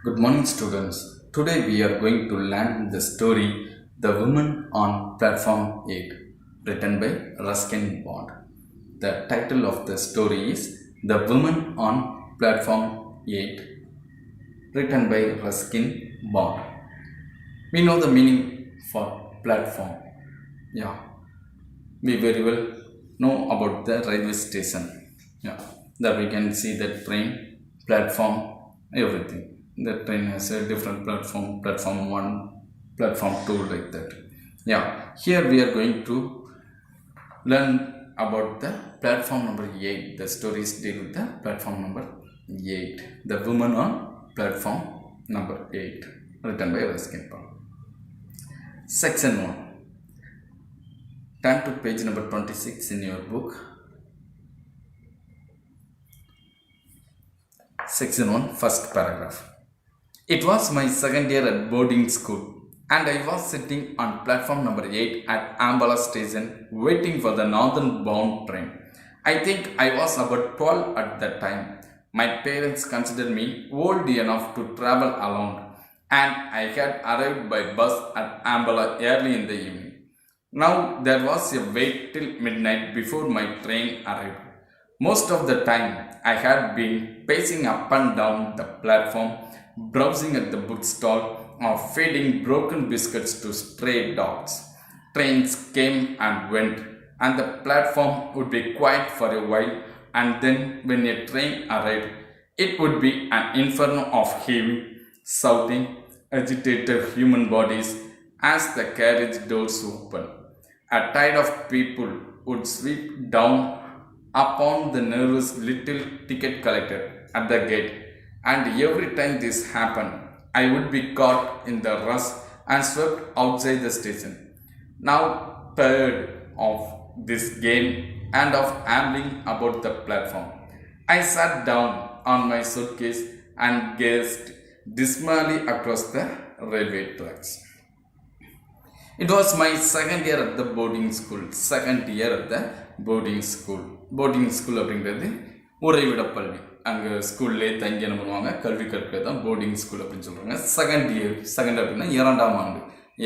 Good morning, students. Today we are going to learn the story The Woman on Platform 8, written by Ruskin Bond. The title of the story is The Woman on Platform 8, written by Ruskin Bond. We know the meaning for platform. Yeah, we very well know about the railway station. Yeah, that we can see the train, platform, everything. The train has a different platform, platform 1, platform 2, like that. Yeah, here we are going to learn about the platform number 8. The stories deal with the platform number 8. The woman on platform number 8, written by Ruskin Bond. Section 1. Turn to page number 26 in your book. Section 1, first paragraph. It was my second year at boarding school, and I was sitting on platform number 8 at Ambala station waiting for the northern bound train. I think I was about 12 at that time. My parents considered me old enough to travel alone, and I had arrived by bus at Ambala early in the evening. Now there was a wait till midnight before my train arrived. Most of the time I had been pacing up and down the platform, browsing at the bookstall or feeding broken biscuits to stray dogs. Trains came and went, and the platform would be quiet for a while, and then when a train arrived, it would be an inferno of heaving, shouting, agitated human bodies as the carriage doors opened. A tide of people would sweep down upon the nervous little ticket collector at the gate, and every time this happened, I would be caught in the rush and swept outside the station. Now tired of this game and of ambling about the platform, I sat down on my suitcase and gazed dismally across the railway tracks. It was my second year at the boarding school. Second year at the boarding school. Boarding school அப்படிங்கிறது உறைவிட பள்ளி. அங்கே ஸ்கூல்லே தங்கி என்ன பண்ணுவாங்க, கல்வி கற்கிறது தான் boarding school அப்படின்னு சொல்கிறாங்க. செகண்ட் இயர், செகண்ட் அப்படின்னா இரண்டாம் ஆண்டு.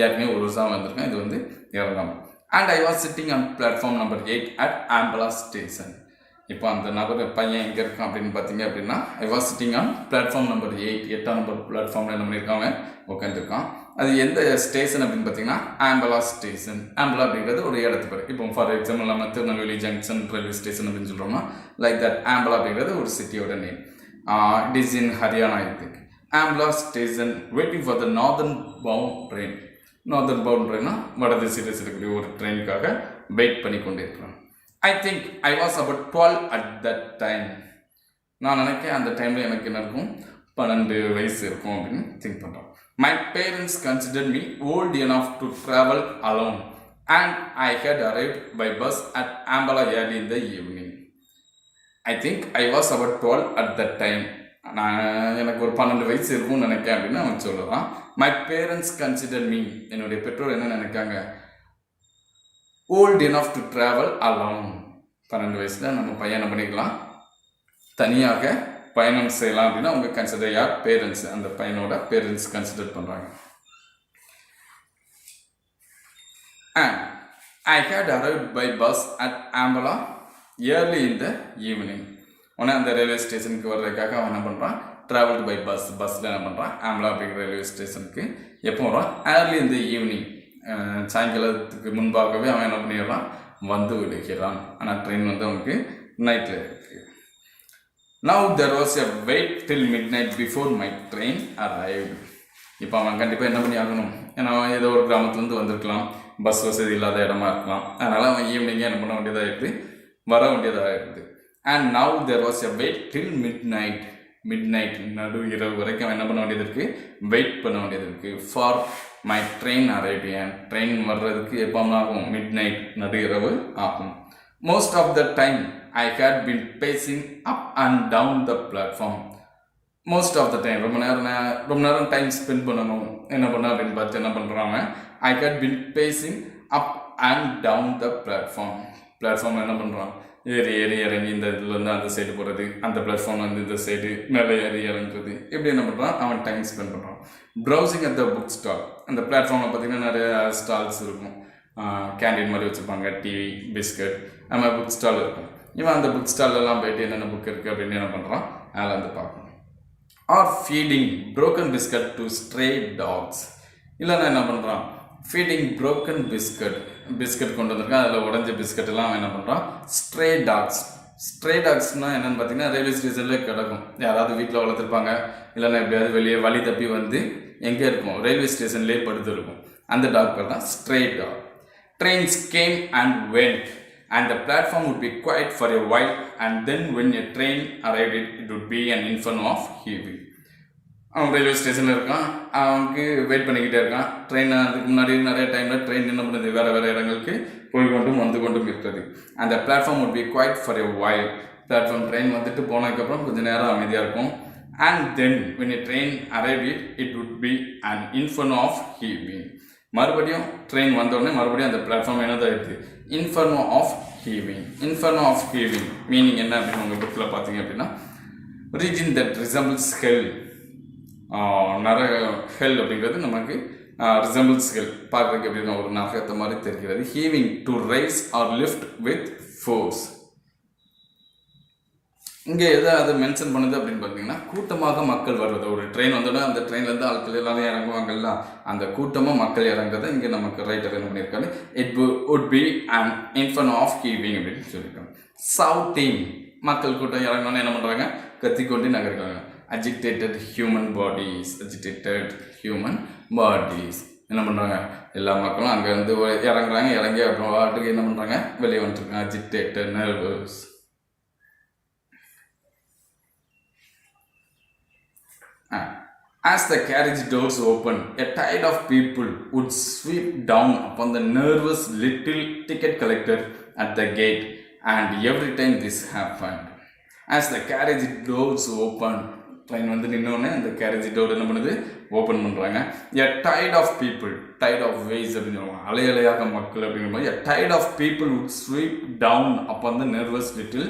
ஏற்கனவே ஒரு வருஷம் வந்திருக்கேன், இது வந்து இரண்டாம். And I was sitting on platform number 8 at Ambala station. இப்போ அந்த நபர் பையன் எங்கே இருக்கான் அப்படின்னு பார்த்தீங்க அப்படின்னா, I was sitting on platform number 8, 8ஆம் நம்பர் பிளாட்ஃபார்மில் என்ன பண்ணியிருக்காங்க, உட்காந்துருக்கான். அது எந்த ஸ்டேஷன் அப்படின்னு பார்த்தீங்கன்னா ஆம்பலா ஸ்டேஷன். ஆம்பலா அப்படிங்கிறது ஒரு இடத்து பேர். இப்போ ஃபார் எக்ஸாம்பிள் நம்ம திருநெல்வேலி ஜங்ஷன் ரயில்வே ஸ்டேஷன் அப்படின்னு சொல்கிறோம்னா, லைக் தட் ஆம்பலா அப்படிங்கிறது ஒரு சிட்டியோட name. It is in Haryana, I think. Ambala station waiting for the northern bound train. Northern bound ட்ரெயின்னா வடதிசையில் இருக்கக்கூடிய ஒரு ட்ரெயினுக்காக வெயிட் பண்ணி கொண்டு இருக்கிறோம். I think I was about 12 at that time. நான் நினைக்கிறேன் அந்த டைமில் எனக்கு என்ன இருக்கும், 12 வயசு இருக்கும் அப்படின்னு திங்க் பண்ணுறோம். My parents considered me old enough to travel alone, and I had arrived by bus at Ambala early in the evening. I think I was about 12 at that time. எனக்கு ஒரு 12 வயசு இருக்கும்னு நினைக்கிறேன் அப்படின்னு அவன் சொல்லுவான். My parents considered me, என்னுடைய பெற்றோர் என்ன நினைக்காங்க, old enough to travel alone. 12 வயசில் நம்ம பையன் என்ன பண்ணிக்கலாம், தனியாக பயணம் செய்யலாம் அப்படின்னா அவங்க கன்சிடர் யார், பேரண்ட்ஸ். அந்த பையனோட பேரண்ட்ஸ் கன்சிடர் பண்ணுறாங்க. And I had arrived by bus at Ambala early in the evening. உடனே அந்த ரயில்வே ஸ்டேஷனுக்கு வர்றதுக்காக அவன் என்ன பண்ணுறான், ட்ராவல்டு பை பஸ். பஸ்ஸில் என்ன பண்ணுறான், ஆம்பலா அப்படிங்கிற ரயில்வே ஸ்டேஷனுக்கு எப்போ வரான், ஏர்லி இந்த ஈவினிங், சாயங்காலத்துக்கு முன்பாகவே அவன் என்ன பண்ணிடுறான், வந்து விடுகிறான். ஆனால் ட்ரெயின் வந்து அவனுக்கு நைட்டில் இருக்குது. Now there was a wait till midnight before my train arrived. இப்போ அவன் கண்டிப்பாக என்ன பண்ணி ஆகணும், ஏன்னா ஏதோ ஒரு கிராமத்துலேருந்து வந்திருக்கலாம், பஸ் வசதி இல்லாத இடமா இருக்கலாம். அதனால் அவன் ஈவினிங்கே என்ன பண்ண வேண்டியதாக இருக்குது, வர வேண்டியதாக இருக்குது. And now there was a wait till midnight. Midnight, நடு இரவு வரைக்கும் அவன் என்ன பண்ண வேண்டியது இருக்குது, வெயிட் பண்ண வேண்டியது இருக்குது. For my train arrived. என் ட்ரெயின் வர்றதுக்கு எப்போ ஆகும், மிட்நைட், நடு இரவு ஆகும். Most of the time I had been pacing up and down the platform. Most of the time, ரொம்ப நேரம் டைம் ஸ்பெண்ட் பண்ணணும். என்ன பண்ண அப்படின்னு பார்த்து என்ன பண்ணுறாங்க, I had been pacing up and down the platform. Platform என்ன பண்ணுறான், ஏறி ஏறி இறங்கி இந்த இதுலேருந்து அந்த சைடு போகிறது, அந்த பிளாட்ஃபார்ம் வந்து இந்த சைடு மேலே ஏறி இறங்குறது, இப்படி என்ன பண்ணுறான் அவன் டைம் ஸ்பெண்ட் பண்ணுறான். Browsing at the book stall, அந்த பிளாட்ஃபார்மில் பார்த்திங்கன்னா நிறைய ஸ்டால்ஸ் இருக்கும், கேண்டீன் மாதிரி வச்சுருப்பாங்க, டிவி, பிஸ்கட், அந்த மாதிரி புக் ஸ்டால் இருக்கும். இவன் அந்த புக் ஸ்டால்லாம் போயிட்டு என்னென்ன புக் இருக்குது அப்படின்னு என்ன பண்ணுறான் அதில் வந்து பார்க்கணும். Or feeding broken biscuit to stray dogs, இல்லைன்னா என்ன பண்ணுறான் ஃபீடிங் broken பிஸ்கட் கொண்டு வந்திருக்கான், அதில் உடஞ்ச பிஸ்கட் எல்லாம் அவன் என்ன பண்ணுறான் ஸ்ட்ரே டாக்ஸ்னால் என்னென்னு பார்த்தீங்கன்னா ரயில்வே ஸ்டேஷன்லேயே கிடக்கும், யாராவது வீட்டில் வளர்த்துருப்பாங்க, இல்லைன்னா எப்படியாவது வெளியே வழி தப்பி வந்து எங்கே இருக்கும் ரயில்வே ஸ்டேஷன்லேயே படுத்து இருக்கும், அந்த டாக் பேர் தான் stray dog. Trains came and went and the platform would be quiet for a while, and then when a train arrived it would be an inferno of heaving. அவன் ரயில்வே ஸ்டேஷனில் இருக்கான், அவனுக்கு wait பண்ணிக்கிட்டே இருக்கான். Train அதுக்கு முன்னாடி நிறைய டைமில் ட்ரெயின் என்ன பண்ணுது வேறு வேறு இடங்களுக்கு போய் கொண்டும் வந்து கொண்டும் இருக்கிறது. அந்த platform would be quiet for a while, platform train வந்துட்டு போனதுக்கப்புறம் கொஞ்சம் நேரம் அமைதியாக இருக்கும். and then when a train arrived it would be an inferno of heaving. மறுபடியும் ட்ரெயின் வந்தோடனே மறுபடியும் அந்த பிளாட்ஃபார்ம் என்னதான் இருக்குது இன்ஃபர்னோ ஆஃப் ஹீவிங். மீனிங் என்ன அப்படின்னு உங்கள் புக்கில் பார்த்தீங்க அப்படின்னா ரீஜன் தட் ரிசம்பிள்ஸ் ஹெல். ஹெல் அப்படிங்கிறது நமக்கு ரிசம்பிள்ஸ் ஹெல், பார்க்குறதுக்கு எப்படின்னா ஒரு நரகத்தை மாதிரி தெரிகிறது. Heaving to rise or lift with force. இங்கே எதை அதை மென்ஷன் பண்ணுது அப்படின்னு பார்த்தீங்கன்னா கூட்டமாக மக்கள் வருவது. ஒரு ட்ரெயின் வந்தோட அந்த ட்ரெயின்லேருந்து ஆட்கள் எல்லாரும் இறங்குவாங்கல்ல, அந்த கூட்டமாக மக்கள் இறங்குறதை இங்கே நமக்கு ரைட்டர் என்ன பண்ணியிருக்காரு it would be an inferno of heaving அப்படின்னு சொல்லியிருக்காங்க. சவுட்டிங், மக்கள் கூட்டம் இறங்கணும்னு என்ன பண்ணுறாங்க கத்திக்கொண்டு நகர்கிறாங்க. அஜிடேட்டட் ஹியூமன் பாடிஸ் என்ன பண்ணுறாங்க எல்லா மக்களும் அங்கே வந்து இறங்குறாங்க. இறங்கி அப்புறம் வாட்டுக்கு என்ன பண்ணுறாங்க வெளியே வந்துட்டுருக்காங்க. Agitated, nervous. As the carriage doors opened, a tide of people would sweep down upon the nervous little ticket collector at the gate, and every time this happened, as the carriage doors opened, train வந்து நின்னோடனே அந்த garage door என்ன பண்ணுது open பண்ணுறாங்க. a tide of people, tide of waves அப்படின்னு சொல்லுவாங்க, அலையலையாக மக்கள் அப்படிங்கிற மாதிரி. a tide of people would sweep down upon the nervous little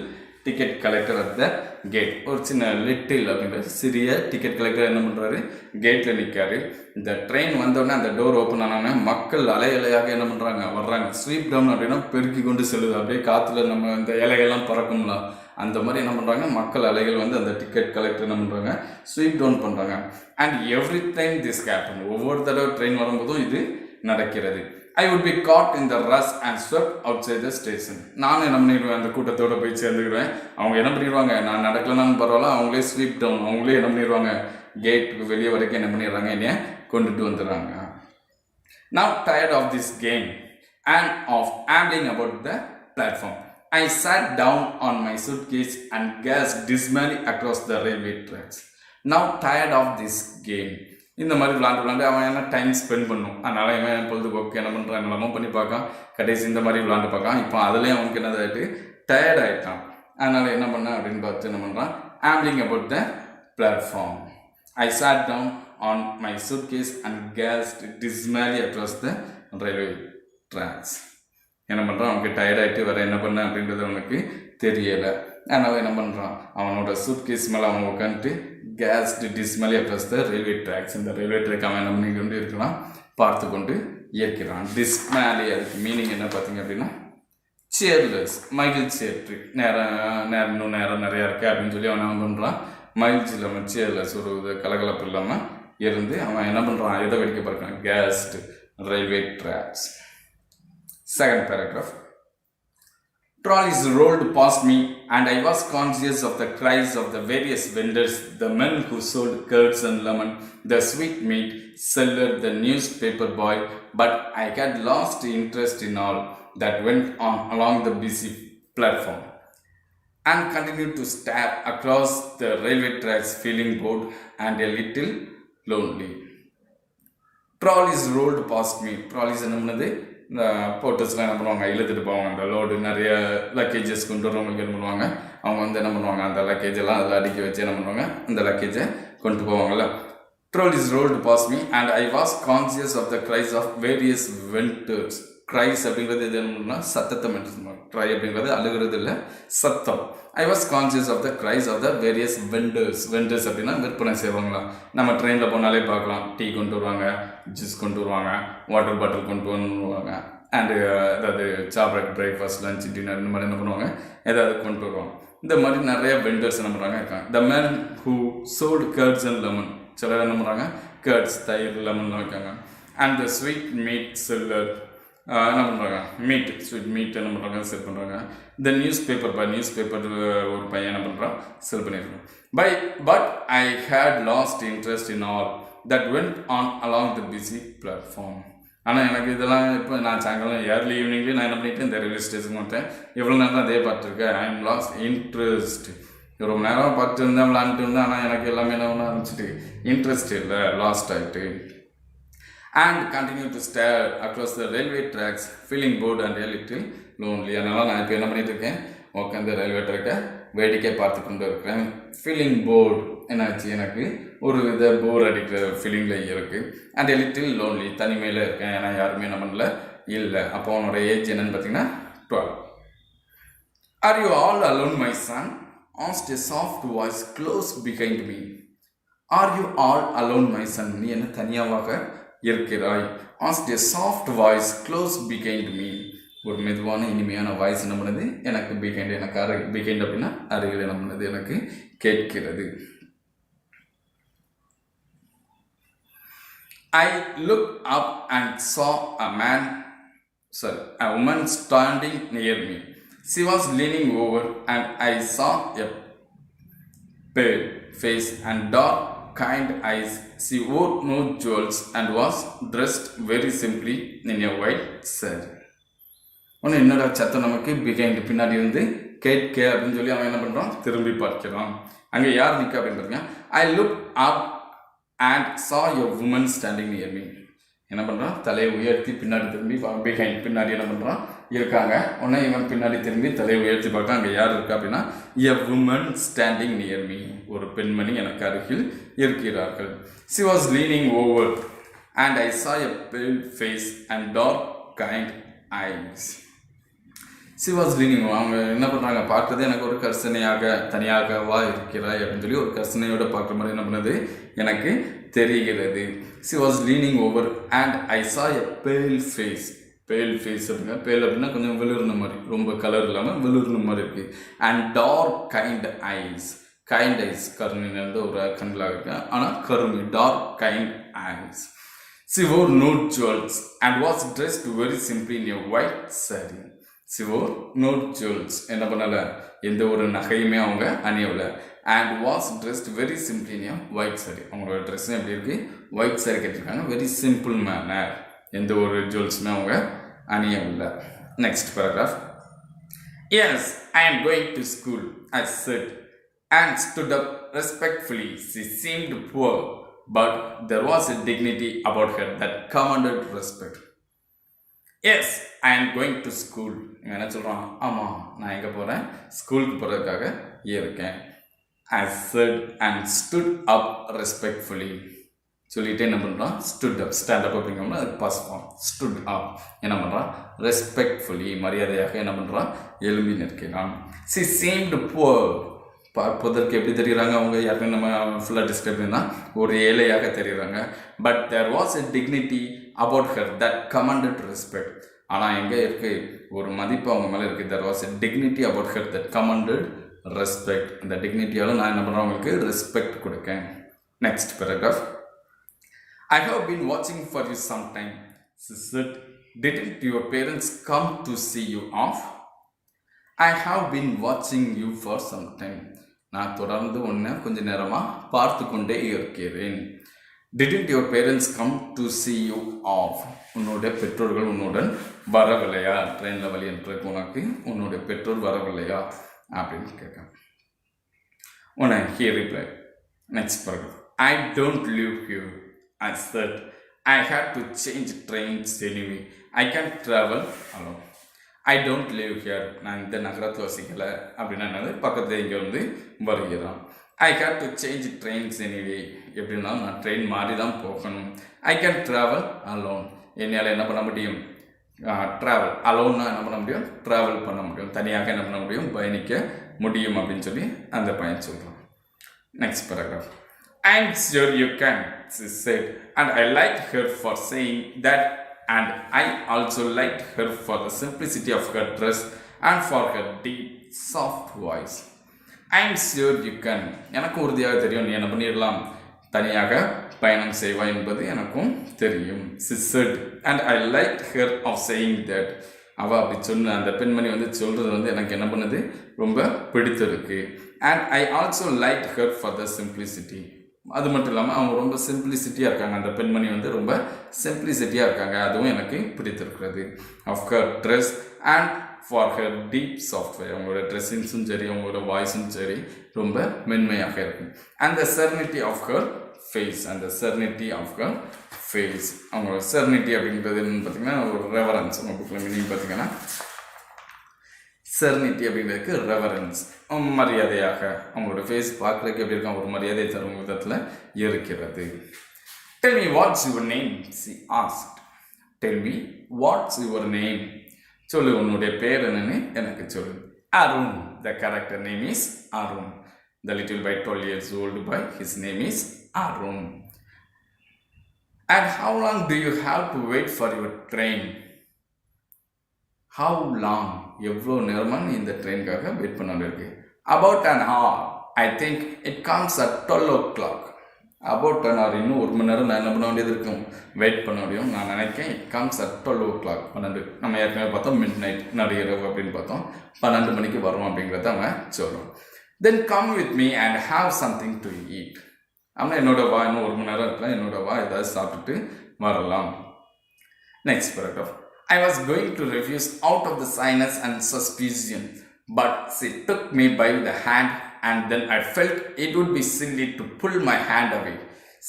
ticket collector at the gate. ஒரு சின்ன லிட்டில் அப்படின்ற சிறிய டிக்கெட் கலெக்டர் என்ன பண்ணுறாரு கேட்டில் நிற்காரு. இந்த ட்ரெயின் வந்தோடனே அந்த டோர் ஓப்பன் ஆனோடனே மக்கள் அலை இலையாக என்ன பண்ணுறாங்க வர்றாங்க. ஸ்வீப் டவுன் அப்படின்னா பெருக்கி கொண்டு செல்லுது, அப்படியே காற்றுல நம்ம இந்த இலைகள்லாம் பறக்கும்ல அந்த மாதிரி என்ன பண்ணுறாங்க மக்கள் அலைகள் வந்து அந்த டிக்கெட் கலெக்டர் என்ன பண்ணுறாங்க ஸ்வீப் டவுன் பண்ணுறாங்க. And every time this happen, ஒவ்வொரு தடவை ட்ரெயின் வரும்போதும் இது நடக்கிறது. I would be caught in the rush and swept outside the station. நானும் என்ன பண்ணிடுவேன் அந்த கூட்டத்தோடு போய் சேர்ந்துக்கிடுவேன். அவங்க என்ன பண்ணிடுவாங்க நான் நடக்கலனாலும் பரவாயில்ல, அவங்களே ஸ்வீப் டவுன், அவங்களே என்ன பண்ணிடுவாங்க கேட்டுக்கு வெளியே வரைக்கும் என்ன பண்ணிடுறாங்க என்னைய கொண்டுட்டு வந்துடுறாங்க. Now tired of this game and of ambling about the platform, I sat down on my suitcase and gazed dismally across the railway tracks. Now tired of this game. இந்த மாதிரி விளாண்டு அவன் என்ன டைம் ஸ்பெண்ட் பண்ணும். அதனால் இவன் பொழுதுபோக்கு என்ன பண்ணுறான் என்னெல்லாமோ பண்ணி பார்க்கான். கடைசி இந்த மாதிரி விளாண்டு பார்க்கான். இப்போ அதுலேயும் அவனுக்கு என்னதாயிட்டு டயர்ட் ஆகிட்டான். அதனால் என்ன பண்ணான் அப்படின்னு பார்த்து என்ன பண்ணுறான் ambling about the platform. I sat down on my suitcase and gazed dismally across the railway tracks. என்ன பண்ணுறான் அவனுக்கு டயர்ட் ஆகிட்டு வேறு என்ன பண்ண அப்படின்றது அவனுக்கு தெரியலை. அதனால் என்ன பண்ணுறான் அவனோட சூட்கேஸ் மேலே அவன் உட்காந்துட்டு gazed dismally across the railway tracks, இந்த ரயில்வே ட்ராக் அவன் என்ன பண்ணி கொண்டு இருக்கலாம் பார்த்து கொண்டு இயக்கிறான். டிஸ்மேலி அதுக்கு மீனிங் என்ன பார்த்தீங்க அப்படின்னா சேர்லெஸ், மகிழ்ச்சியற்று, இன்னும் நேரம் நிறையா இருக்குது அப்படின்னு சொல்லி அவன் என்ன பண்ணுறான் மகிழ்ச்சி இல்லாமல் சேர்லெஸ், ஒரு கலகலப்பு இல்லாமல் இருந்து அவன் என்ன பண்ணுறான் எதை வெடிக்க பார்க்குறான் caste railway tracks. Second paragraph. Trolleys rolled past me, and I was conscious of the cries of the various vendors, the men who sold curds and lemon, the sweetmeat seller, the newspaper boy, but I had lost interest in all that went on along the busy platform, and continued to stare across the railway tracks, feeling bored and a little lonely. Trolleys rolled past me. Trolleys என்ன பண்ணுது இந்த போர்ட்டர்ஸ்லாம் என்ன பண்ணுவாங்க இழுத்துட்டு போவாங்க. அந்த load நிறைய luggages கொண்டு வரவங்களுக்கு என்ன பண்ணுவாங்க அவங்க வந்து என்ன பண்ணுவாங்க அந்த லக்கேஜெல்லாம் அதில் அடுக்கி வச்சு என்ன பண்ணுவாங்க அந்த லக்கேஜை கொண்டு போவாங்கள்ல. Trolleys rolled past me and I was conscious of the cries of various vendors. Cries அப்படிங்கிறது எது என்னன்னா சத்தத்தை மென்ஷன் பண்ணுவோம். க்ரை அப்படிங்கிறது அழுகிறது இல்லை, சத்தம். I was conscious of the cries of the various vendors அப்படின்னா விற்பனை செய்வாங்களா. நம்ம ட்ரெயினில் போனாலே பார்க்கலாம், டீ கொண்டு வருவாங்க, ஜூஸ் கொண்டு வருவாங்க, வாட்டர் பாட்டில் கொண்டு வருவாங்க, அண்டு ஏதாவது சாப்பிட்றக்கு பிரேக்ஃபாஸ்ட், லஞ்ச், டின்னர் இந்த மாதிரி என்ன பண்ணுவாங்க, ஏதாவது கொண்டு வருவாங்க. இந்த மாதிரி நிறைய வெண்டர்ஸ் என்ன பண்ணுறாங்க இருக்காங்க. The man who sold curds and lemon, சிலர் என்ன பண்ணுறாங்க கர்ட்ஸ், தயிர், லெமன்லாம் வைக்காங்க. And the sweet meat seller என்ன பண்ணுறாங்க, ஸ்வீட் மீட் என்ன பண்ணுறாங்க செல் பண்ணுறாங்க. த நியூஸ் பேப்பர் ஒரு பையன் என்ன பண்ணுறான் செல் பண்ணியிருக்கான். But I had lost interest in all that went on along the busy platform. ஆனால் எனக்கு இதெல்லாம் இப்போ நான் சாயங்காலம் ஏர்லி ஈவினிங்லேயே நான் என்ன பண்ணிவிட்டு இந்த ரயில்வே ஸ்டேஷன் வந்துட்டேன். எவ்வளோ நேரம் அதே பார்த்துருக்கேன். I am last interest. ரொம்ப நேரம் பார்த்துட்டு இருந்தேன், விளாண்டுட்டு இருந்தேன். ஆனால் எனக்கு எல்லாமே என்ன ஒன்று ஆரம்பிச்சிட்டு இன்ட்ரெஸ்ட் இல்லை, லாஸ்ட் ஆகிட்டு. And continue to stare across the railway tracks, feeling bored and a little lonely. அதனால் நான் இப்போ என்ன பண்ணிட்டு இருக்கேன், உட்காந்து ரயில்வே ட்ராக்கை வேடிக்கை பார்த்து கொண்டு இருக்கிறேன். ஃபீலிங் போர்டு என்னாச்சு, எனக்கு ஒரு வித போர் அடிக்கிற ஃபீலிங்கில் இருக்குது. அண்ட் a little lonely, தனிமையில் இருக்கேன். ஏன்னா யாருமே என்ன பண்ணல இல்லை. அப்போ அவனோட ஏஜ் என்னன்னு பார்த்தீங்கன்னா 12. Are you all alone, my son? Asked a soft voice close behind me. Are you all alone, my son? நீ என்ன தனியாவாக இருக்கிறாய்? Asked a soft voice close behind me. ஒரு மெதுவான இனிமையான வாய்ஸ் என்ன பண்ணுது எனக்கு பிஹைண்ட், எனக்கு பிஹைண்ட் அப்படின்னா அருகில் என்ன பண்ணுது எனக்கு கேட்கிறது. I looked up and saw a woman standing near me. She was leaning over and I saw a pale face and dark kind eyes. She wore no jewels and was dressed very simply in a white saree. ஒன்று என்னடா சத்தம் நமக்கு behind, பின்னாடி வந்து கேட்க அப்படின்னு சொல்லி அவன் என்ன பண்ணுறான், திரும்பி பார்க்கிறான். அங்கே யார் நிற்க அப்படின்னு பாருங்க. I look up and saw a woman standing near me. என்ன பண்ணுறான், தலையை உயர்த்தி பின்னாடி திரும்பி பிஹைண்ட், பின்னாடி என்ன பண்ணுறான் இருக்காங்க. உடனே இவன் பின்னாடி திரும்பி தலையை உயர்த்தி பார்க்க அங்கே யார் இருக்கா அப்படின்னா a woman standing near me. ஒரு பெண்மணி எனக்கு அருகில் இருக்கிறார்கள். She was leaning over and I saw a pale face and dark kind eyes. She was leaning over. அவங்க என்ன பண்ணுறாங்க, பார்க்குறது எனக்கு ஒரு கர்சனையாக, தனியாகவா இருக்கிறாய் அப்படின்னு சொல்லி ஒரு கர்சனையோடு பார்க்குற மாதிரி என்ன பண்ணுது எனக்கு தெரிகிறது. She was leaning over and I saw a pale face. பேல் ஃபேஸ் அப்படின்னா, பேல் அப்படின்னா கொஞ்சம் வெளிர்ன மாதிரி, ரொம்ப கலர் இல்லாமல் வெளிர்ன மாதிரி இருக்குது. And dark kind eyes, kind eyes கருணிலிருந்து ஒரு கண்களாக இருக்கு, ஆனால் கருணி, dark kind eyes. She wore no jewels and was dressed very simply in a white saree. She wore no jewels, என்ன பண்ணலை, எந்த ஒரு நகையுமே அவங்க அணியவில்லை. and was dressed very simply in a white saree. அவங்களோட ட்ரெஸ்ஸும் எப்படி இருக்குது, ஒயிட் saree கட்டிருக்காங்க. வெரி சிம்பிள் மேனர், எந்த ஒரு ஜுவல்ஸுமே அவங்க அணியவில்லை. Next paragraph. Yes, I am going to school, I said and stood up respectfully. She seemed poor, but there was a dignity about her that commanded respect. Yes, I am going to school. இவன் என்ன சொல்கிறான், ஆமாம் நான் எங்கே போகிறேன், ஸ்கூலுக்கு போகிறதுக்காக இருக்கேன். I said and stood up respectfully. சொல்லிட்டு என்ன பண்ணுறான், ஸ்டுட் அப், ஸ்டாண்ட் அப் அப்படிங்கணும்னா அதுக்கு பாஸ் ஃபார்ம். ஸ்டுட் அப் என்ன பண்ணுறான், ரெஸ்பெக்ட்ஃபுல்லி மரியாதையாக என்ன பண்ணுறான், எழும்பி நிற்கிறான். சி சீம்டு புவர், பார்ப்பதற்கு எப்படி தெரியுறாங்க அவங்க, யாருமே நம்ம ஃபுல்லாக டிஸ்கிரைப் பண்ணால் ஒரு ஏழையாக தெரியுறாங்க. But there was a dignity about her that commanded respect. ஆனால் எங்கே இருக்குது, ஒரு மதிப்பு அவங்க மேலே இருக்குது. There was a dignity about her that commanded respect. அந்த டிக்னிட்டியால் நான் என்ன பண்ணுறேன், அவங்களுக்கு ரெஸ்பெக்ட் கொடுக்கேன். Next paragraph. I have been watching for you some time. She said, didn't your parents come to see you off? I have been watching you for some time. நான் தொடர்ந்து ஒன்று கொஞ்ச நேரமாக பார்த்து கொண்டே இருக்கிறேன். Didn't your parents come to see you off? உன்னுடைய பெற்றோர்கள் உன்னுடன் வரவில்லையா, ட்ரெயினில் வழி என்று உனக்கு உன்னுடைய பெற்றோர் வரவில்லையா அப்படின்னு கேட்க உன்னை he replied. Next paragraph. I don't live here, I said. I had to change trains anyway. I can't travel alone. I don't live here. நான் இந்த நகரத்தில் வசிக்கலை அப்படின்னா என்னது, பக்கத்தில் இங்கே வந்து வருகிறான். I had to change trains anyway. எப்படின்னா நான் ட்ரெயின் மாறி தான் போகணும். I can travel alone. என்னால் என்ன பண்ண முடியும், ட்ராவல் அலோன்னா என்ன பண்ண முடியும், ட்ராவல் பண்ண முடியும், தனியாக என்ன பண்ண முடியும், பயணிக்க முடியும் அப்படின்னு சொல்லி அந்த பையன் சொல்கிறான். Next paragraph. I'm sure you can, she said, and I liked her for saying that, and I also liked her for the simplicity of her dress and for her deep, soft voice. I'm sure you can. எனக்கு உறுதியாக தெரியும் நீ என்ன பண்ணிடலாம், தனியாக பயணம் செய்வாய் என்பது எனக்கும் தெரியும். She said, and I liked her of saying that. அவள் அப்படி சொன்ன அந்த பெண்மணி வந்து சொல்கிறது வந்து எனக்கு என்ன பண்ணுது, ரொம்ப பிடித்திருக்கு. And I also liked her for the simplicity. அது மட்டும் இல்லாமல் அவங்க ரொம்ப சிம்பிளிசிட்டியாக இருக்காங்க, அந்த பெண்மணி வந்து ரொம்ப சிம்பிளிசிட்டியாக இருக்காங்க, அதுவும் எனக்கு பிடித்திருக்கிறது. Of her dress and for her deep software, அவங்களோட ட்ரெஸ்ஸிங்ஸும் சரி அவங்களோட வாய்ஸும் சரி ரொம்ப மென்மையாக இருக்கும். And the serenity of her face, அந்த செர்னிட்டி ஆஃப் ஹர் ஃபேஸ், அவங்களோட செர்னிட்டி அப்படிங்கிறது என்னன்னு பார்த்தீங்கன்னா ஒரு ரெவரன்ஸ். உங்கள் புக்கில் மீனிங் பார்த்தீங்கன்னா செர்னிட்டி அப்படிங்கிறதுக்கு ரெவரன்ஸ், மரியாதையாக அவங்களோட ஃபேஸ் பார்க்குறதுக்கு எப்படி இருக்கும், ஒரு மரியாதை தரும் விதத்தில் இருக்கிறது. Tell me what's your name, she asked. Tell me what's your name, சொல்லு உன்னுடைய பேர் என்னன்னு எனக்கு சொல்லு. Arun, the character name is Arun. The little boy 12 years old boy, his name is Arun. And how long do you have to wait for your train? How long, எவ்வளோ நேரமாக நீ இந்த ட்ரெயினுக்காக வெயிட் பண்ண இருக்கு? About an hour. I think it comes at 12 o'clock. About an hour, இன்னும் ஒரு மணி நேரம் நான் என்ன பண்ண வேண்டியது இருக்கும், வெயிட் பண்ண முடியும் நான் நினைக்கிறேன். It comes at 12 o'clock. 12, நம்ம ஏற்கனவே பார்த்தோம் மிட் நைட், நடுஇரவு அப்படின்னு பார்த்தோம். 12 மணிக்கு வரும் அப்படிங்கிறத அவன் சொல்கிறோம். Then come with me and have something to eat. ஆனால் என்னோட வா, இன்னும் ஒரு மணி நேரம் இருக்கலாம், என்னோட வா ஏதாவது சாப்பிட்டுட்டு வரலாம். Next paragraph. I was going to refuse out of the shyness and suspicion, but she took me by the hand, and then I felt it would be silly to pull my hand away.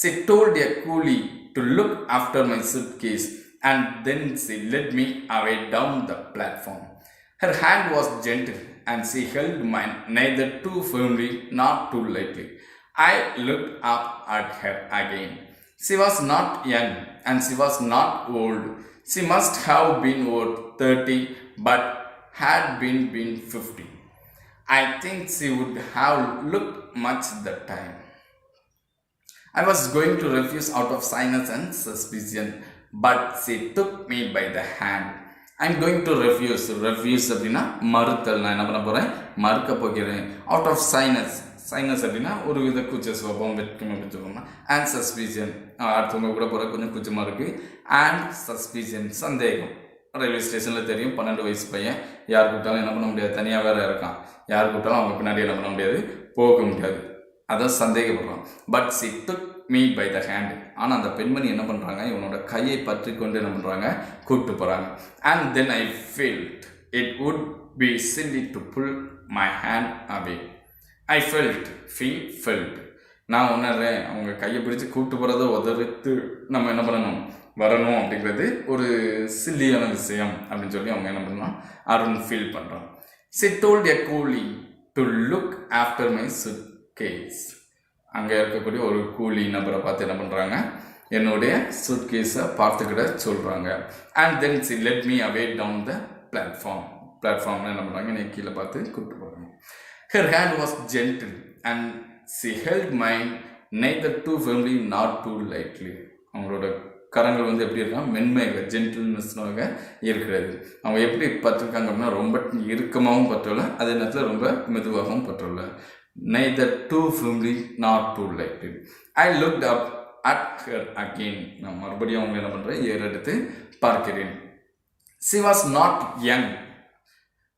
She told a coolie to look after my suitcase, and then she led me away down the platform. Her hand was gentle, and she held mine neither too firmly nor too lightly. I looked up at her again. She was not young, and she was not old. She must have been over 30, but had been 50. I think she would have looked much that time. I was going to refuse out of shyness and suspicion, but she took me by the hand. I'm going to refuse. Refuse அப்படின்னா மறுத்தல். நான் என்ன பண்ண போகிறேன், மறுக்க போகிறேன். Out of shyness. Sinus அப்படின்னா ஒரு வித கூச்ச சுவாபம், வெட்கம் அப்படின்னு சொல்லணும்னா. அண்ட் சஸ்பீஷன், அடுத்தவங்க கூட போகிற கொஞ்சம் கூச்சமாக இருக்குது. அண்ட் சஸ்பீஷன், சந்தேகம். ரயில்வே ஸ்டேஷனில் தெரியும் 12 வயசு பையன், யார் கூப்பிட்டாலும் என்ன பண்ண முடியாது, தனியாக வேறு இருக்கான், யார் கூப்பிட்டாலும் அவங்க பின்னாடி என்ன பண்ண முடியாது, போக முடியாது, அதான் சந்தேகப்படுறான். But she took me by the hand. ஆனால் அந்த பெண்மணி என்ன பண்ணுறாங்க, இவனோட கையை பற்றி கொண்டு என்ன பண்ணுறாங்க, கூப்பிட்டு போகிறாங்க. And then I felt it would be silly to pull my hand away. I felt. நான் உணர்றேன், அவங்க கையை பிடிச்சி கூப்பிட்டு போகிறத உதவித்து நம்ம என்ன பண்ணணும், வரணும் அப்படிங்கிறது ஒரு சில்லியான விஷயம் அப்படின்னு சொல்லி அவங்க என்ன பண்ணணும், அருண் ஃபீல் பண்ணுறான். She told a coolie to look after my suitcase. அங்கே இருக்கக்கூடிய ஒரு கூலி நபரை பார்த்து என்ன பண்ணுறாங்க, என்னுடைய சூட்கேஸை பார்த்துக்கிட சொல்கிறாங்க. And then she led me away down the platform. பிளாட்ஃபார்மில் என்ன பண்ணுறாங்க, என்னை கீழே பார்த்து கூப்பிட்டு போகிறாங்க. Her hand was gentle, and she held mine neither too firmly nor too lightly. அவங்களோட கரங்கள் வந்து எப்படி இருக்காங்க, மென்மையாக ஜென்டில்னஸ்னாக இருக்கிறது. அவங்க எப்படி பற்றிருக்காங்க அப்படின்னா ரொம்ப இறுக்கமாகவும் பற்றல, அதே நேரத்தில் ரொம்ப மெதுவாகவும் பற்றல. neither too firmly nor too lightly. I looked up at her again. நான் மறுபடியும் அவங்க என்ன பண்ணுறேன், ஏறெடுத்து பார்க்கிறேன். She was not young.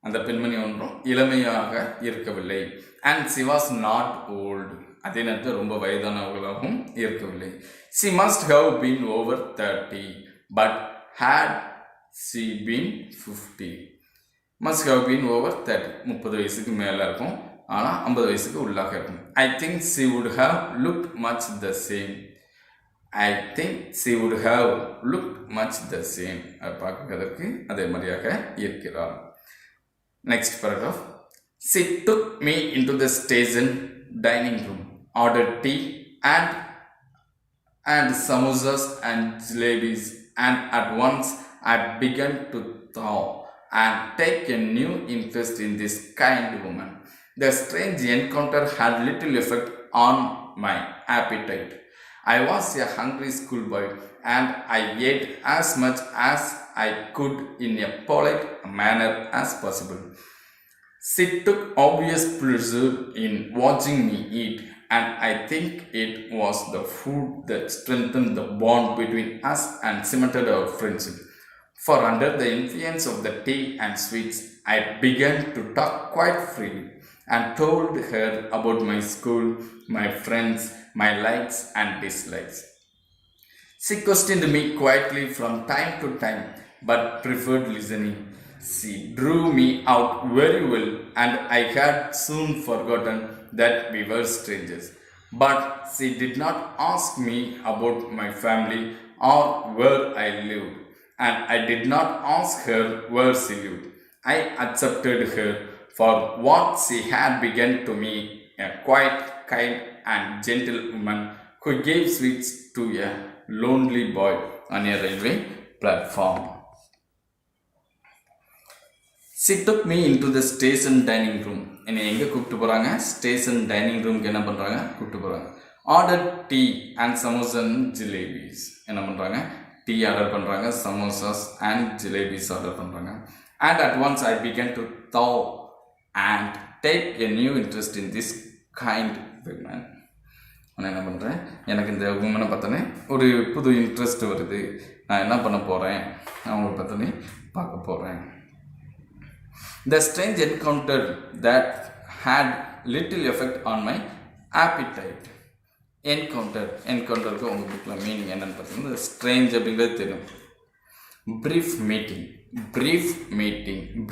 அந்த பெண்மணி ஒன்றும் இளமையாக இருக்கவில்லை. And she was not old. அதே நேரத்தில் ரொம்ப வயதானவர்களாகவும் இருக்கவில்லை. She must have been over 30, but had she been 50. must have been over 30, 30 வயசுக்கு மேலே இருக்கும், ஆனால் 50 வயசுக்கு உள்ளாக இருக்கும். I think she would have looked much the same. I think she would have looked much the same. அது பார்க்கிறதுக்கு அதே மாதிரியாக இருக்கிறார். Next paragraph. She took me into the station dining room, ordered tea and samosas and jalebis, and at once I began to thaw and take a new interest in this kind woman. The strange encounter had little effect on my appetite. I was a hungry schoolboy and I ate as much as I could in a polite manner as possible. She took obvious pleasure in watching me eat, and I think it was the food that strengthened the bond between us and cemented our friendship. For under the influence of the tea and sweets, I began to talk quite freely and told her about my school, my friends, my likes and dislikes. She questioned me quietly from time to time, but preferred listening. She drew me out very well, and I had soon forgotten that we were strangers. But she did not ask me about my family or where I lived, and I did not ask her where she lived. I accepted her for what she had begun to me, a quiet, kind, and gentle woman who gave sweets to a lonely boy on a railway platform. She took me into the station dining room. என்னை எங்கே கூப்பிட்டு போகிறாங்க? Station dining ரூம்க்கு என்ன பண்ணுறாங்க? கூப்பிட்டு போகிறாங்க. Order tea and samosa and jalebis. என்ன பண்ணுறாங்க? டீ ஆர்டர் பண்ணுறாங்க, சமோசாஸ் அண்ட் ஜிலேபிஸ் ஆர்டர் பண்ணுறாங்க. And at once I began to thaw and take a new interest in this kind woman. நான் என்ன பண்ணுறேன், எனக்கு இந்த உமனை பார்த்தோன்னே ஒரு புது இன்ட்ரெஸ்ட் வருது. நான் என்ன பண்ண போகிறேன், அவங்கள பார்த்தோன்னே பார்க்க போகிறேன். The strange encounter that had little effect on my appetite. என்கவுண்டருக்கு உங்கள் புக்கில் மீனிங் என்னென்னு பார்த்தீங்கன்னா, ஸ்ட்ரேஞ்ச் அப்படிங்கிறது தெரியும். ப்ரீஃப் மீட்டிங்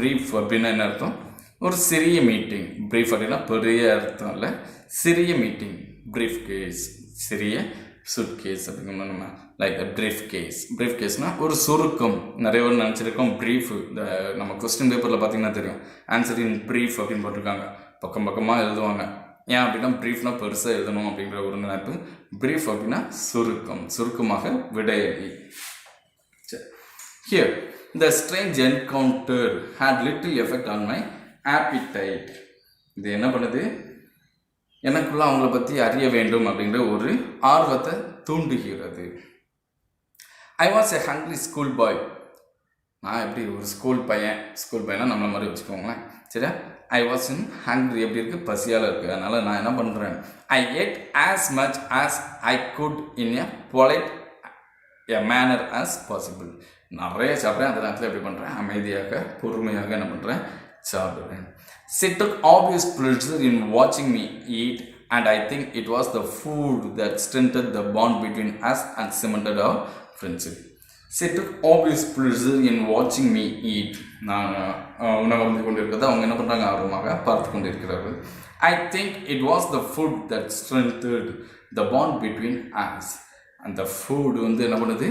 ப்ரீஃப் அப்படின்னா என்ன அர்த்தம்? ஒரு சிறிய மீட்டிங். ப்ரீஃப் அப்படின்னா பெரிய அர்த்தம் இல்லை, சிறிய மீட்டிங். ப்ரீஃப் கேஸ், சிறிய சுட் கேஸ் அப்படிங்கிற நம்ம லைக் ப்ரீஃப் கேஸ்னால் ஒரு சுருக்கம். நிறைய பேர் நினச்சிருக்கோம் ப்ரீஃப். இந்த நம்ம கொஸ்டின் பேப்பரில் பார்த்தீங்கன்னா தெரியும், ஆன்சர் இன் ப்ரீஃப் அப்படின்னு போட்டிருக்காங்க. பக்கமாக எழுதுவாங்க. ஏன் அப்படின்னா ப்ரீஃப்னால் பெருசாக எழுதணும் அப்படிங்கிற ஒரு நினைப்பு. ப்ரீஃப் அப்படின்னா சுருக்கமாக விடையளி. Here, the strange encounter had little effect on my appetite. இது என்ன பண்ணுது? எனக்குள்ள அவங்கள பற்றி அறிய வேண்டும் அப்படிங்கிற ஒரு ஆர்வத்தை தூண்டுகிறது. I was a hungry school பாய். நான் எப்படி ஒரு ஸ்கூல் பையனா நம்மளை மாதிரி வச்சுக்கோங்களேன், சரியா? ஐ வாஸ் இன் ஹங்க்ரி எப்படி இருக்குது? பசியால் இருக்குது. அதனால் நான் என்ன பண்ணுறேன், I ate as much as I good in a polite a manor as possible. நிறைய சாப்பிட்றேன். அந்த நேரத்தில் எப்படி பண்ணுறேன், அமைதியாக பொறுமையாக என்ன பண்ணுறேன், சாப்பிடுறேன். She took obvious pleasure in watching me eat, and I think it was the food that strengthened the bond between us and cemented our friendship. She took obvious pleasure in watching me eat. நான் உணவருந்து கொண்டிருக்கிறத அவங்க என்ன பண்ணுறாங்க, ஆர்வமாக பார்த்து கொண்டிருக்கிறார்கள். I think it was the food that strengthened the bond between us. அந்த food வந்து என்ன பண்ணுது,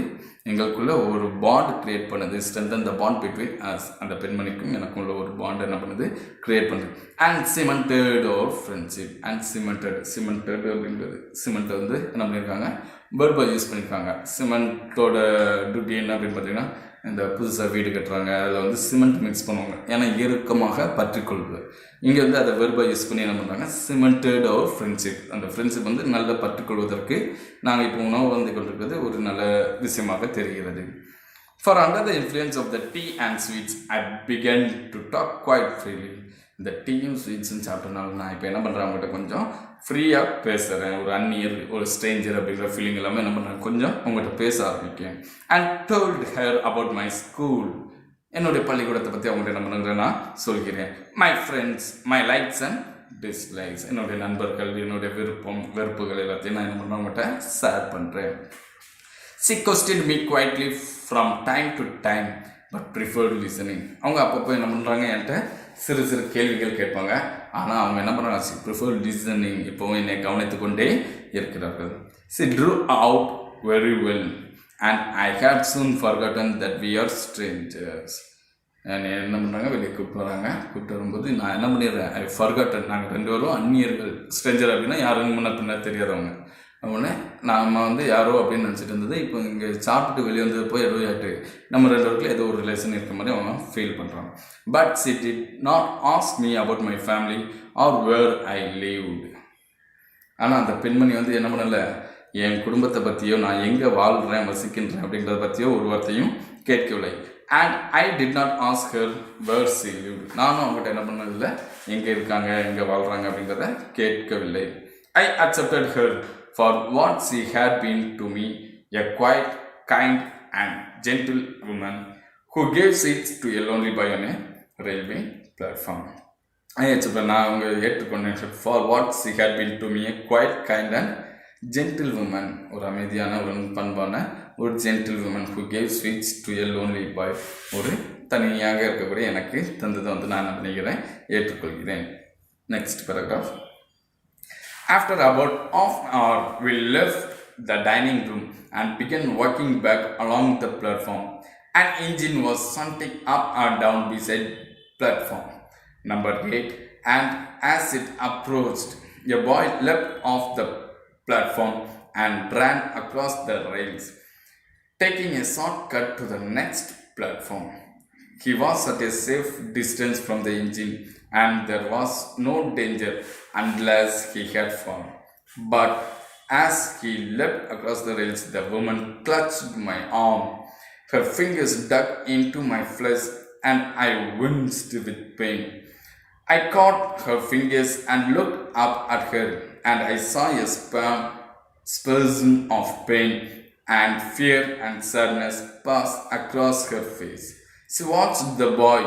எங்களுக்குள்ள ஒரு பாண்ட் கிரியேட் பண்ணுது. Strengthen the bond between us. அந்த பெண்மணிக்கும் எனக்குள்ள ஒரு பாண்ட் என்ன பண்ணுது, கிரியேட் பண்ணுது. And cemented our friendship. And cemented அப்படின்றது, சிமெண்ட் வந்து என்ன பண்ணியிருக்காங்க, வெர்பை யூஸ் பண்ணியிருக்காங்க. சிமெண்ட்டோட டியூட்டி என்ன அப்படின்னு பார்த்தீங்கன்னா, இந்த புதுசாக வீடு கட்டுறாங்க, அதில் வந்து சிமெண்ட் மிக்ஸ் பண்ணுவாங்க, ஏன்னா இறுக்கமாக பற்றிக்கொள்வது. இங்கே வந்து அதை வெர்பை யூஸ் பண்ணி என்ன பண்ணுறாங்க, சிமெண்டட் ஓர் ஃப்ரெண்ட்ஷிப். அந்த ஃப்ரெண்ட்ஷிப் வந்து நல்ல பற்றிக்கொள்வதற்கு நாங்கள் இப்போ உணவு வந்து கொண்டிருக்கிறது ஒரு நல்ல விஷயமாக தெரிகிறது. For under the influence of the tea and sweets I began to talk quite freely. இந்த டீயும் ஸ்வீட்ஸும் சாப்பிட்டனால நான் இப்போ என்ன பண்ணுறேன், அவங்ககிட்ட கொஞ்சம் ஃப்ரீயாக பேசுகிறேன். ஒரு அந்நியர், ஒரு ஸ்ட்ரேஞ்சர் அப்படிங்கிற ஃபீலிங் எல்லாமே என்ன பண்ணுறேன், கொஞ்சம் அவங்ககிட்ட பேச ஆரம்பிக்கேன். And told her about my school. என்னுடைய பள்ளிக்கூடத்தை பற்றி அவங்ககிட்ட என்ன பண்ணுறேன், நான் சொல்கிறேன். My friends, my likes and dislikes. என்னுடைய நண்பர்கள், என்னுடைய வெறுப்புகள் எல்லாத்தையும் நான் என்ன பண்ணுறேன், அவங்ககிட்ட ஷேர் பண்ணுறேன். She questioned me quietly from time to time, but preferred listening. அவங்க அப்பப்போ என்ன பண்ணுறாங்க, என்கிட்ட சிறு கேள்விகள் கேட்பாங்க. ஆனால் அவங்க என்ன பண்ணுறாங்க, she preferred listening. இப்போவும் என்னை கவனித்து கொண்டே இருக்கிறார்கள். She drew out very well, and I had soon forgotten that we are strangers. என்ன பண்ணுறாங்க, வெளியே கூப்பிட்டு வரும்போது நான் என்ன பண்ணிடுறேன், ஐ ஃபர்காட்டன். நாங்கள் ரெண்டு பேரும் அந்நியர்கள். ஸ்ட்ரேஞ்சர் அப்படின்னா யாருன்னு முன்ன பின்ன தெரியாதவங்க. உடனே நாம் வந்து யாரோ அப்படின்னு நினச்சிட்டு இருந்தது. இப்போ இங்கே சாப்பிட்டு வெளியே வந்து போய் ஏதோ ஆகிட்டு நம்ம ரெண்டு பேருக்குள்ள ஏதோ ஒரு ரிலேஷன் இருக்க மாதிரி அவங்க ஃபீல் பண்ணுறாங்க. But she did not ask me about my family or where I lived. ஆனால் அந்த பெண்மணி வந்து என்ன பண்ணலை, என் குடும்பத்தை பற்றியோ நான் எங்கே வாழ்கிறேன் வசிக்கின்றேன் அப்படின்றத பற்றியோ ஒரு வார்த்தையும் கேட்கவில்லை. And I did not ask her where she lived. நானும் அவங்ககிட்ட என்ன பண்ணதில்லை, எங்கே இருக்காங்க எங்கே வாழ்கிறாங்க அப்படின்றத கேட்கவில்லை. I accepted her for what she had been to me, a quiet kind and gentle woman who gave sweets to a lonely boy on a railway platform. I accepted, நான் அவங்க ஏற்றுக்கொண்டேன். For what she had been to me, a quiet kind and gentle woman, ஒரு அமைதியான ஒரு பண்பான ஒரு gentle woman who gave sweets to a lonely boy, ஒரு தனியாக இருக்கக்கூடிய எனக்கு தந்ததை வந்து நான் என்ன பண்ணிக்கிறேன், ஏற்றுக்கொள்கிறேன். Next paragraph. After about half an hour we left the dining room and began walking back along the platform. An engine was shunting up and down beside platform number 8, and as it approached, a boy leapt off the platform and ran across the rails, taking a shortcut to the next platform. He was at a safe distance from the engine, and there was no danger unless he had fallen. But as he leapt across the rails, the woman clutched my arm. Her fingers dug into my flesh, and I winced with pain. I caught her fingers and looked up at her, and I saw a spasm of pain and fear and sadness pass across her face. She watched the boy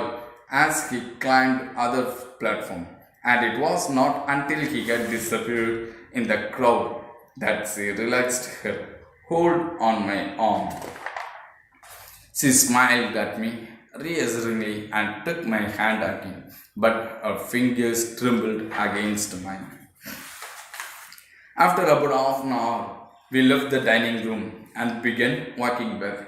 as he climbed other platform, and it was not until he had disappeared in the crowd that she relaxed her hold on my arm. She smiled at me reassuringly and took my hand again, but her fingers trembled against mine. After about half an hour, we left the dining room and began walking back.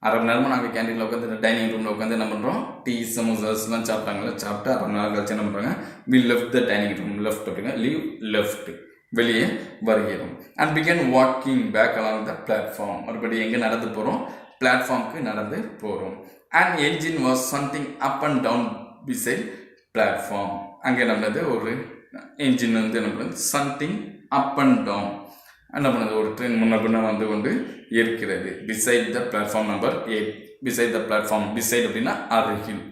அரை மணி நேரமாக நாங்கள் கேண்டீனில் உட்காந்து dining ரூமில் உட்காந்து என்ன பண்ணுறோம், tea சமோசாஸ்லாம் சாப்பிட்டாங்களே, சாப்பிட்டு அரை மணி நேரம் கழிச்சு என்ன பண்ணுறாங்க, we left the dining room, left அப்படிங்க லீவ் லெஃப்ட், வெளியே வருகிறோம். And began walking back along the platform, மறுபடியும் எங்கே நடந்து போகிறோம், பிளாட்ஃபார்முக்கு நடந்து போகிறோம். And engine was something up and down beside platform. அங்கே என்ன பண்ணது, ஒரு என்ஜின் வந்து என்ன பண்ணுது, சம்திங் அப் அண்ட் டவுன் என்ன பண்ணுது, ஒரு ட்ரெயின் முன்ன பின்ன வந்து கொண்டு இருக்கிறது. Beside the platform number 8, beside the platform, beside அப்படின்னா அருகில்,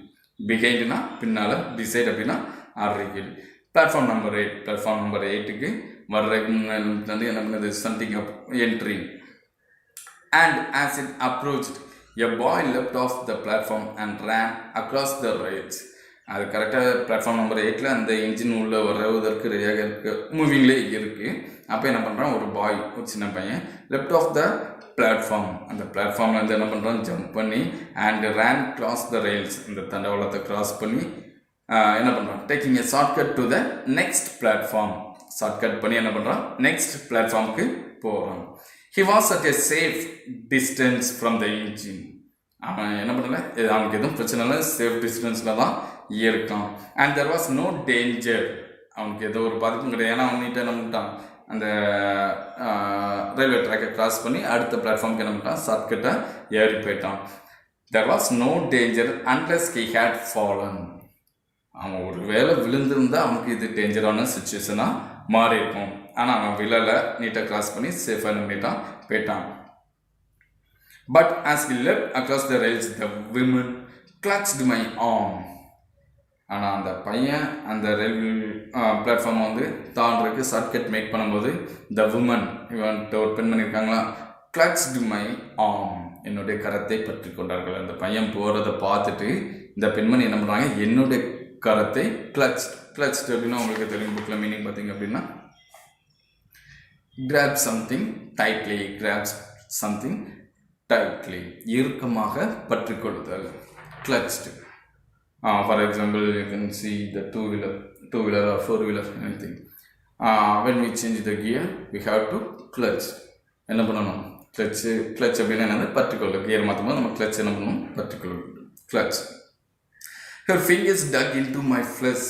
பிஹைண்ட்னா பின்னால், பிசைட் அப்படின்னா அருகில். பிளாட்ஃபார்ம் நம்பர் 8, பிளாட்ஃபார்ம் நம்பர் 8க்கு வர்றதுக்கு முன்னாடி என்ன பண்ணுது, something up entry. And as it approached, a boy left off the platform and ran across the rights. அது கரெக்டாக பிளாட்ஃபார்ம் நம்பர் 8ல் அந்த இன்ஜின் உள்ளே வருவதற்கு ரெடியாக இருக்குது, மூவிங்லேயே இருக்குது. அப்போ என்ன பண்ணுறான், ஒரு பாய், ஒரு சின்ன பையன் லெஃப்ட் ஆஃப் த பிளாட்ஃபார்ம், அந்த பிளாட்ஃபார்மில் வந்து என்ன பண்ணுறான், ஜம்ப் பண்ணி அண்ட் ரேன் கிராஸ் த ரெயில்ஸ், இந்த தண்டவாளத்தை கிராஸ் பண்ணி என்ன பண்ணுறான், taking a shortcut to the next platform, shortcut பண்ணி என்ன பண்ணுறான், நெக்ஸ்ட் பிளாட்ஃபார்முக்கு போகிறான். He was at a safe distance from the engine. அவன் என்ன பண்ணல, அவனுக்கு எதுவும் பிரச்சனை இல்லை, சேஃப் டிஸ்டன்ஸில் தான் இருக்கான். And there was no danger, அவனுக்கு ஏதோ ஒரு பாதிப்பும் கிடையாது. ஏன்னா அவன்கிட்ட என்ன பண்ணிட்டான், அந்த ரயில்வே ட்ராக்கை கிராஸ் பண்ணி அடுத்த பிளாட்ஃபார்முக்கு என்ன பண்ணிட்டான், ஷார்ட்கட்டை ஏறி போயிட்டான். There was no danger unless he had fallen. அவன் ஒரு வேளை விழுந்திருந்தால் அவனுக்கு இது டேஞ்சரான சுச்சுவேஷனாக மாறி இருக்கும். ஆனால் அவன் விழலை, நீட்டாக கிராஸ் பண்ணி சேஃபாக என்ன பண்ணிட்டான், போயிட்டான். But as he leapt across the rails, the woman clutched my arm. ஆனால் அந்த பையன் அந்த ரயில்வே பிளாட்ஃபார்மை வந்து தாண்டறதுக்கு ஷார்ட்கட் மேக் பண்ணும்போது த உமன், இவன்ட்டு ஒரு பெண்மணி இருக்காங்களா, கிளச்டு மை ஆர்ம், என்னுடைய கரத்தை பற்றி கொண்டார்கள். அந்த பையன் போகிறத பார்த்துட்டு இந்த பெண்மணி என்ன பண்ணுறாங்க, என்னுடைய கரத்தை கிளச்டு அப்படின்னா உங்களுக்கு தெரியும், புக்கில் மீனிங் பார்த்தீங்க அப்படின்னா grab something tightly, grab something tightly, இறுக்கமாக பற்றி கொள்ளுதல், clutched. For example, you can see the two-wheeler or four-wheeler, anything. When we change the gear, we have to clutch. என்ன பண்ணணும், clutch அப்படின்னா என்னது, பற்றிக்கொள்ள, கியர் மாற்றும்போது நம்ம clutch என்ன பண்ணணும், பற்றிக்கொள்ள, clutch. Her fingers dug into my flesh.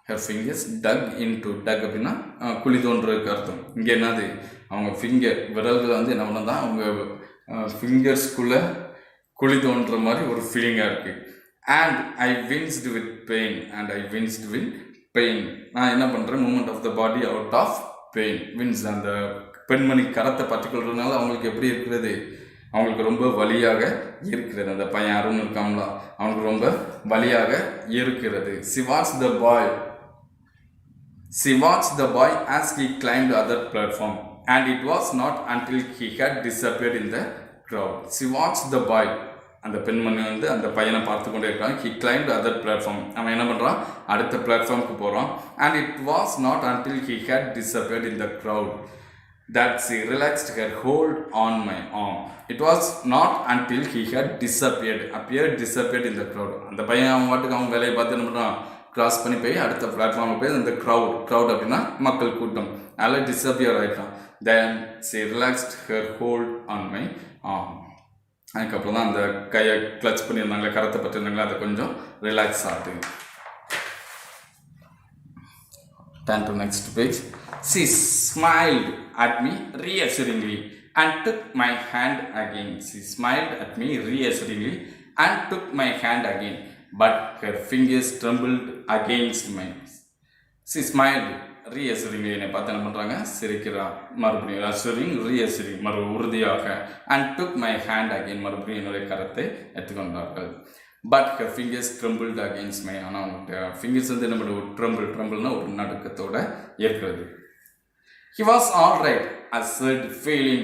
her fingers dug into dug அப்படின்னா குழி தோன்றதுக்கு அர்த்தம். இங்கே என்னது அவங்க ஃபிங்கர் விரல்களை வந்து என்ன பண்ணதான் அவங்க ஃபிங்கர்ஸ்குள்ளே குழி தோன்ற மாதிரி ஒரு ஃபீலிங்காக இருக்குது. And I winced with pain and I winced with pain. நான் என்ன பண்ணுறேன், moment of the body out of pain. Wince அந்த பெண்மணி கரத்தை பற்றிக்கொள்றதுனால அவங்களுக்கு எப்படி இருக்கிறது, அவங்களுக்கு ரொம்ப வலியாக இருக்கிறது. அந்த பையன் அருண் இருக்காங்களா, அவங்களுக்கு ரொம்ப வலியாக இருக்கிறது. She watched the boy as he climbed the other platform, and it was not until he had disappeared in the crowd. She watched the boy. அந்த பெண்மணி வந்து அந்த பையனை பார்த்து கொண்டே இருக்காங்க. He climbed the other platform. அவன் என்ன பண்ணுறான், அடுத்த பிளாட்ஃபார்முக்கு போகிறான். And it was not until he had disappeared in the crowd that she relaxed her hold on my arm. It was not until he had disappeared in the crowd. அந்த பையன் அவன் வாட்டுக்கு அவன் வேலையை பார்த்து என்ன பண்ணுறான், கிராஸ் பண்ணி போய் அடுத்த பிளாட்ஃபார்மில் போய் அந்த க்ரௌட் அப்படின்னா மக்கள் கூட்டம், அதில் டிஸப்பியர் ஆகிட்டான். தென் she relaxed her hold on my arm. அதுக்கப்புறம் தான் அந்த கையை கிளச் பண்ணியிருந்தாங்களே, கரத்தை பற்றிருந்தாங்களே, அதை கொஞ்சம் ரிலாக்ஸ் ஆகுது. Turn to next page. She smiled at me reassuringly and took my hand again. She smiled at me reassuringly and took my hand again, but her fingers trembled against mine. She smiled reassuringly. என்னை பார்த்து என்ன பண்ணுறாங்க, சிரிக்கிறா. மறுபடியும் assuring, reassuring, உறுதியாக. And took my hand again, மறுபடியும் என்னுடைய கரத்தை எடுத்துக்கொண்டார்கள். But her fingers trembled against me. ஆனால் அவங்களுடைய ஃபிங்கர்ஸ் வந்து என்ன பண்ணுறது, ட்ரம்பிள்னா ஒரு நடுக்கத்தோடு இருக்கிறது. He was all right, I said, feeling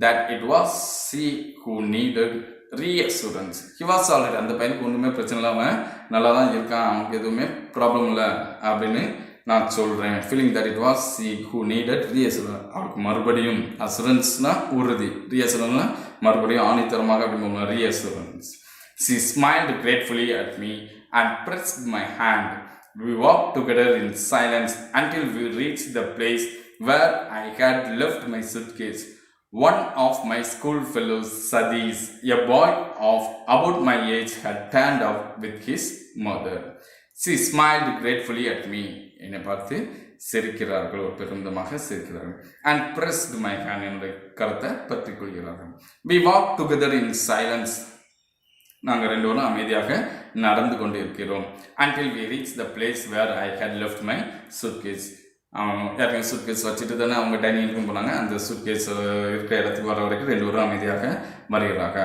that it was she who needed reassurance. He was all right. அந்த பையனுக்கு ஒன்றுமே பிரச்சனை இல்லாமல் நல்லா தான் இருக்கான், அவனுக்கு எதுவுமே ப்ராப்ளம் இல்லை அப்படின்னு நான் சொல்கிறேன். Feeling that it was she who needed reassurance. அவளுக்கு மறுபடியும் அசுரன்ஸ்னா உறுதி, ரீஅசுரன்ஸ்னா மறுபடியும் ஆணித்தரமாக அப்படின்னு ரீஅசுரன்ஸ். She smiled gratefully at me and pressed my hand. We walked together in silence until we reached the place where I had left my suitcase. One of my school fellows, Sadiq, a boy of about my age, had turned up with his mother. She smiled gratefully at me. என்னை பார்த்து சிரிக்கிறார்கள், ஒரு பெருமிதமாக சிரிக்கிறார்கள். And pressed my hand, என்னுடைய கரத்தை பற்றி கொள்கிறார்கள். We walked together in silence. நாங்கள் ரெண்டு பேரும் அமைதியாக நடந்து கொண்டு இருக்கிறோம். Until we reached the place where I had left my suitcase. யாருமே சூட்கேஸ் வச்சுட்டு தானே அவங்க டைனிங் போனாங்க. அந்த சூட்கேஸ் இருக்கிற இடத்துக்கு வர வரைக்கும் ரெண்டு பேரும் அமைதியாக வருகிறாங்க.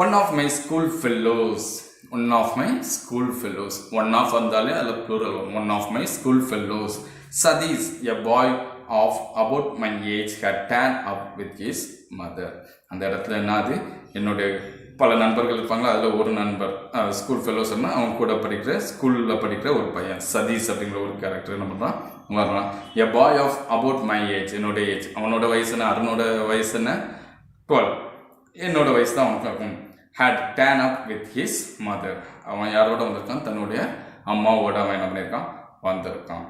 One of my school fellows வந்தாலே அதில் plural. One of my school fellows Satish, a boy of about my age, had turn up with his mother. அந்த இடத்துல என்னது, என்னுடைய பல நண்பர்கள் இருப்பாங்களா, அதில் ஒரு நண்பர் ஸ்கூல் ஃபெல்லோஸ்னா அவங்க கூட ஸ்கூலில் படிக்கிற ஒரு பையன் சதீஷ் அப்படிங்கிற ஒரு கேரக்டர் என்ன பண்ணுறான் வரலாம். எ boy of about my age, என்னோட ஏஜ், அவனோட வயசுன்னா அருணோட வயசுன்னா 12, என்னோட வயசு தான் அவனுக்கு ஆகும். Had turn up with his mother, அவன் யாரோட வந்திருக்கான், தன்னுடைய அம்மாவோட அவன் என்ன பண்ணியிருக்கான், வந்திருக்கான்.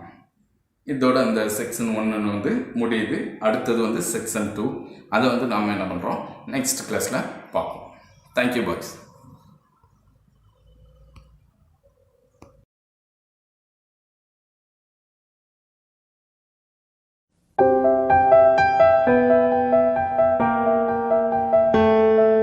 இதோட அந்த செக்ஷன் 1 வந்து முடியுது. அடுத்தது வந்து செக்ஷன் 2, அதை வந்து நாம் என்ன பண்ணுறோம் நெக்ஸ்ட் கிளாஸில் பார்ப்போம். Thank you boys.